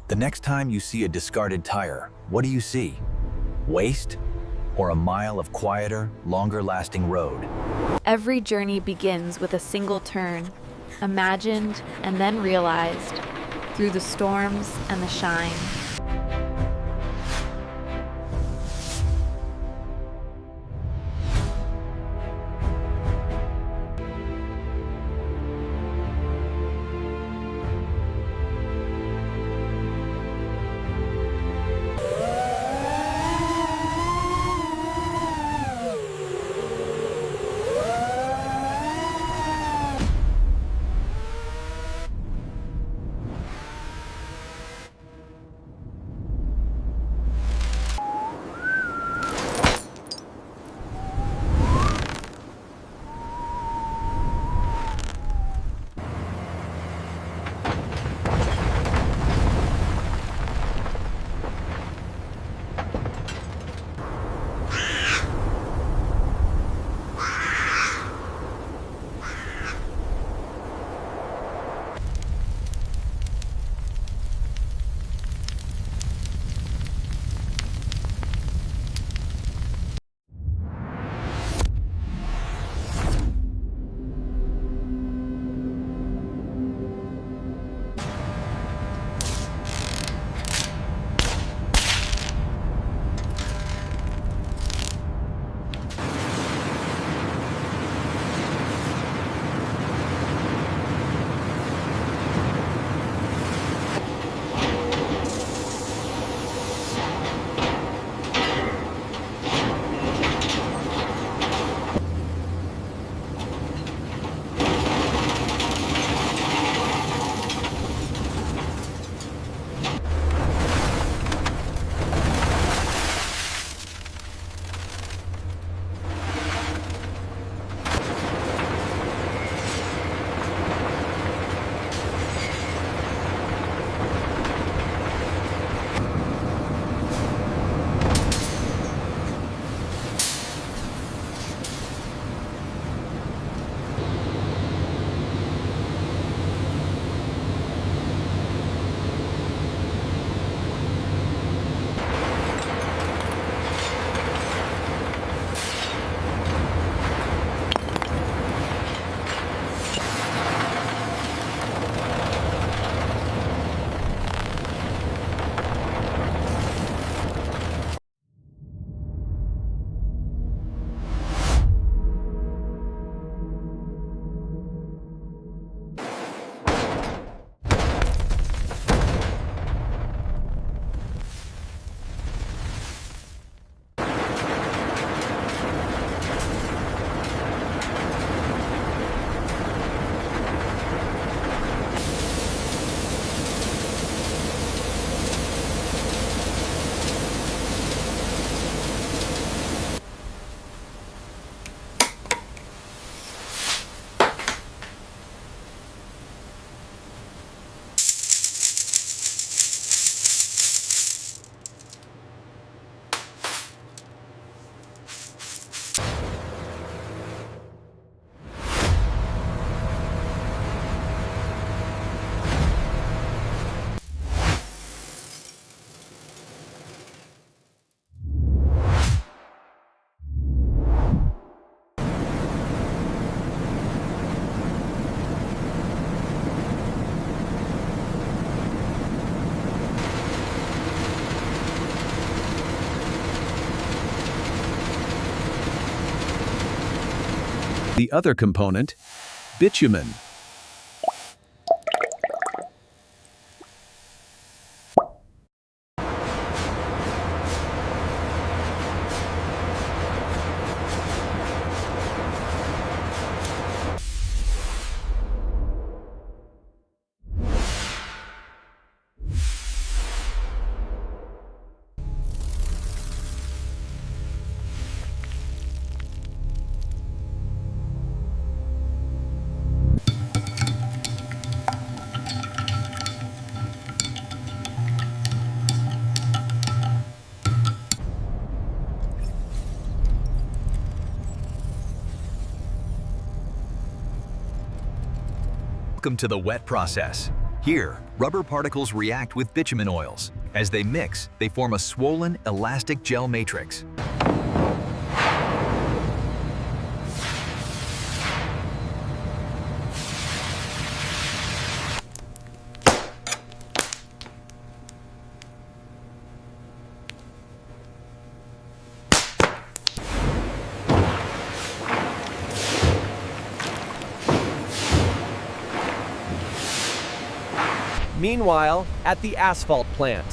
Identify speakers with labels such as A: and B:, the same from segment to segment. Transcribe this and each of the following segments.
A: The next time you see a discarded tire, what do you see? Waste? Or a mile of quieter, longer-lasting road?
B: Every journey begins with a single turn, imagined and then realized, through the storms and the shine.
C: The other component, bitumen.
A: Welcome to the wet process. Here, rubber particles react with bitumen oils. As they mix, they form a swollen, elastic gel matrix.
D: Meanwhile, at the asphalt plant.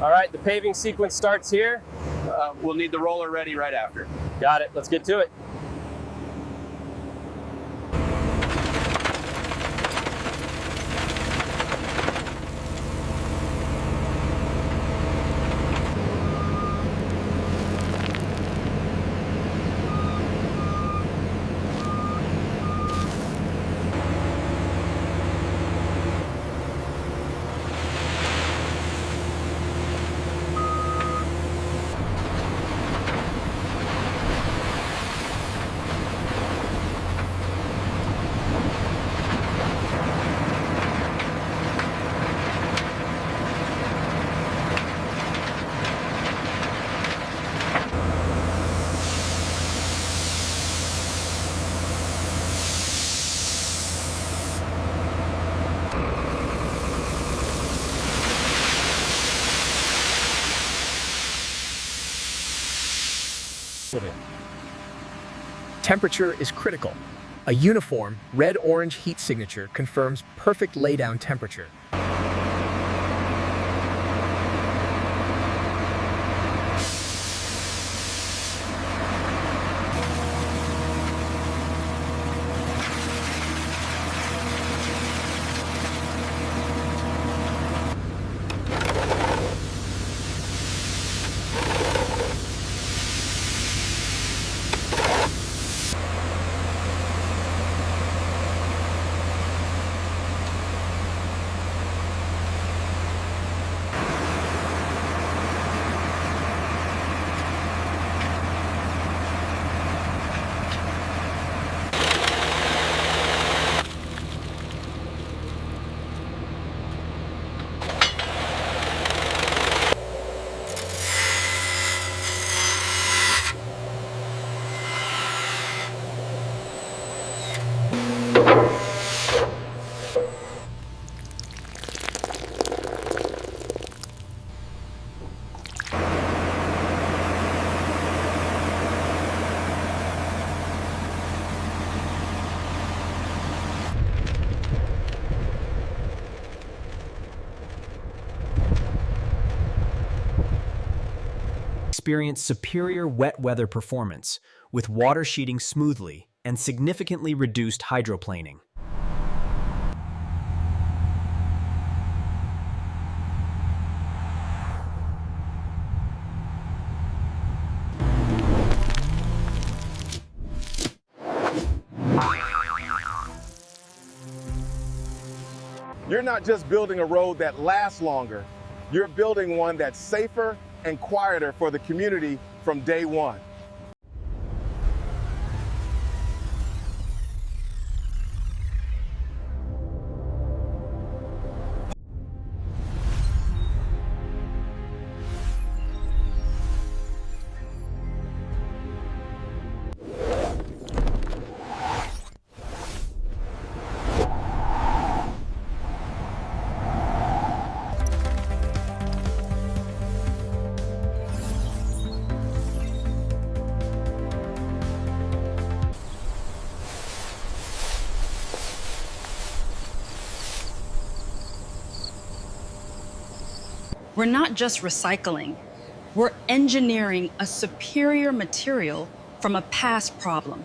E: All right, the paving sequence starts here.
F: We'll need the roller ready right after.
E: Got it, let's get to it.
G: Temperature is critical. A uniform red-orange heat signature confirms perfect laydown temperature.
H: Experience superior wet weather performance with water sheeting smoothly and significantly reduced hydroplaning.
I: You're not just building a road that lasts longer, you're building one that's safer and quieter for the community from day one.
J: We're not just recycling, we're engineering a superior material from a past problem.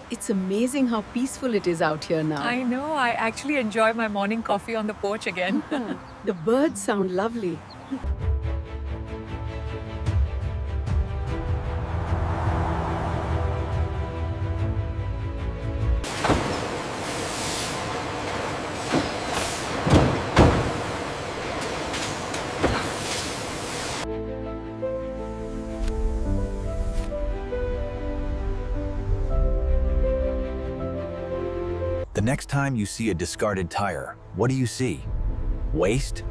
K: It's amazing how peaceful it is out here now.
L: I know, I actually enjoy my morning coffee on the porch again.
K: The birds sound lovely.
A: The next time you see a discarded tire, what do you see? Waste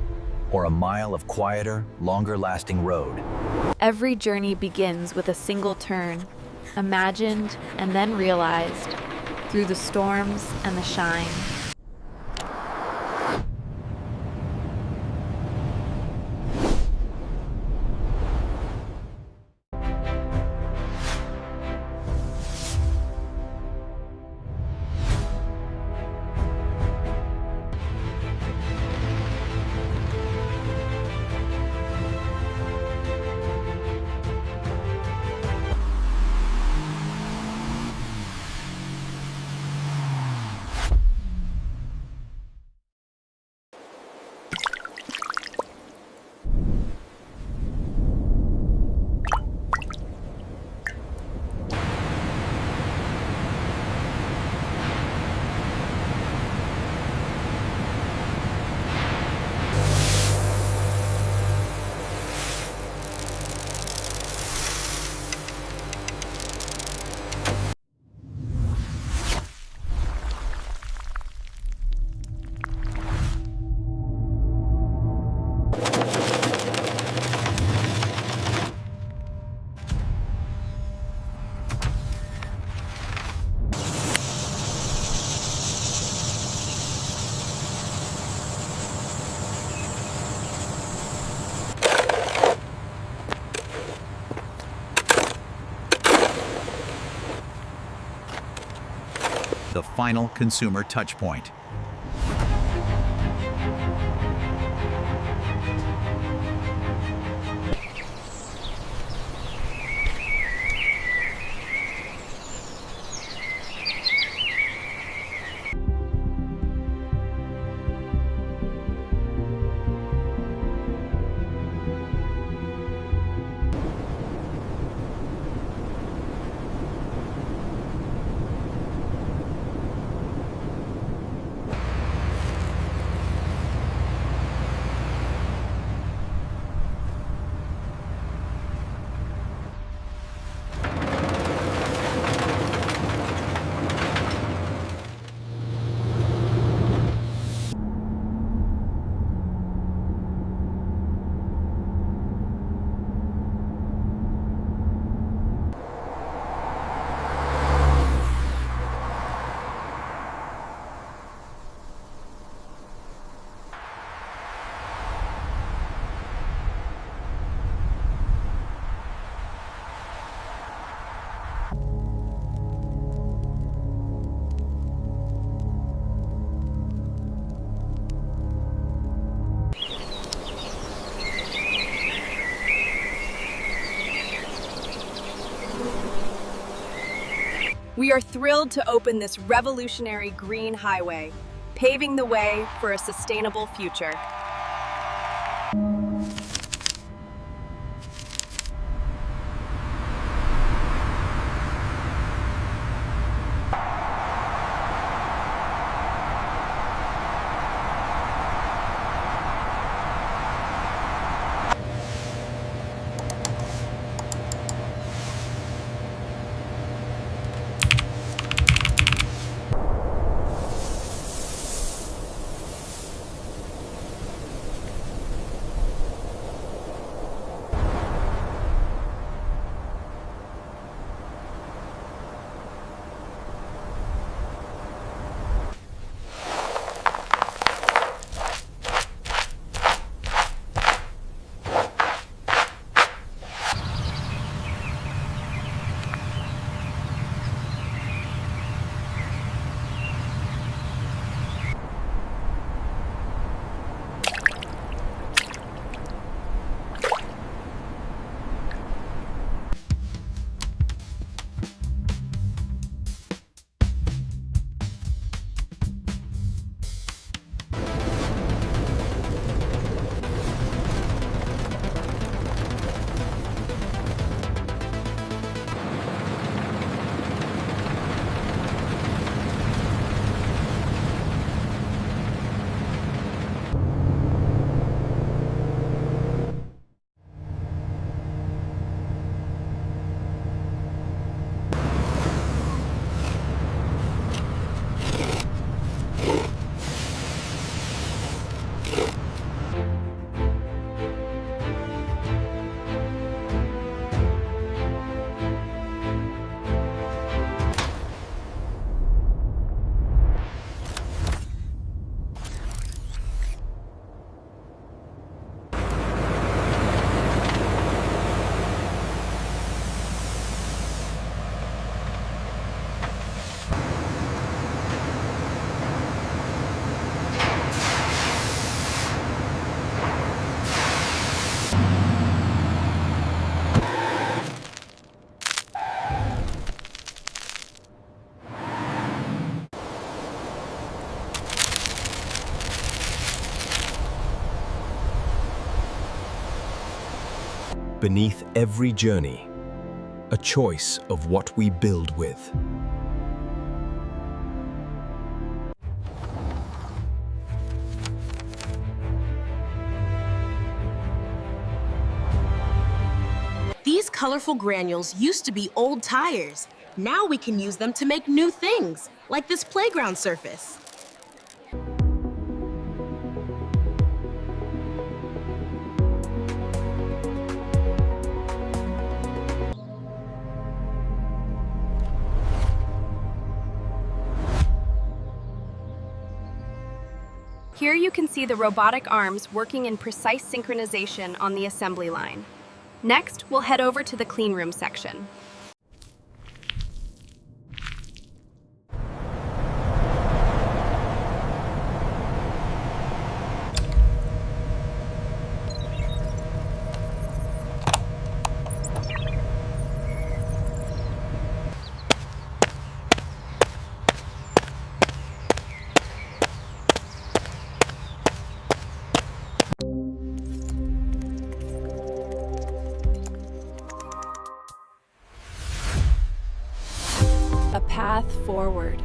A: or a mile of quieter, longer-lasting road?
B: Every journey begins with a single turn, imagined and then realized, through the storms and the shine.
C: The final consumer touchpoint.
M: We are thrilled to open this revolutionary green highway, paving the way for a sustainable future.
N: beneath every journey, a choice of what we build with.
O: These colorful granules used to be old tires. Now we can use them to make new things, like this playground surface.
M: Here you can see the robotic arms working in precise synchronization on the assembly line. Next, we'll head over to the clean room section.
B: A path forward.